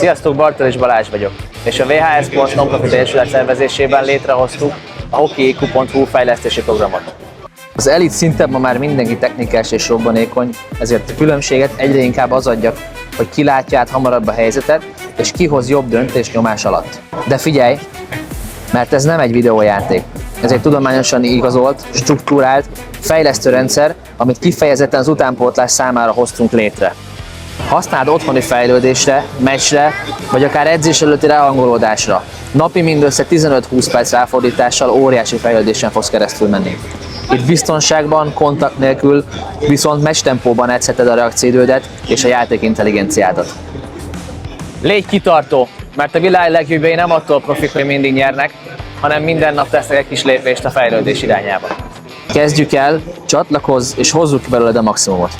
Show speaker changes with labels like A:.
A: Sziasztok, Bartol és Balázs vagyok, és a VHS Sports Nonprofit Egyesület szervezésében létrehoztuk a hokieq.hu fejlesztési programot. Az elit szinten ma már mindenki technikás és robbanékony, ezért a különbséget egyre inkább az adja, hogy ki látja át hamarabb a helyzetet, és ki hoz jobb döntést nyomás alatt. De figyelj, mert ez nem egy videójáték. Ez egy tudományosan igazolt, struktúrált, fejlesztő rendszer, amit kifejezetten az utánpótlás számára hoztunk létre. Használd otthoni fejlődésre, meccsre, vagy akár edzés előtti ráhangolódásra. Napi mindössze 15-20 perc ráfordítással óriási fejlődésen fogsz keresztül menni. Itt biztonságban, kontakt nélkül, viszont meccstempóban edzheted a reakcióidődet és a játék intelligenciádat. Légy kitartó, mert a világ legjobbjai nem attól profik, hogy mindig nyernek, hanem minden nap tesznek egy kis lépést a fejlődés irányába. Kezdjük el, csatlakozz és hozzuk ki belőled a maximumot.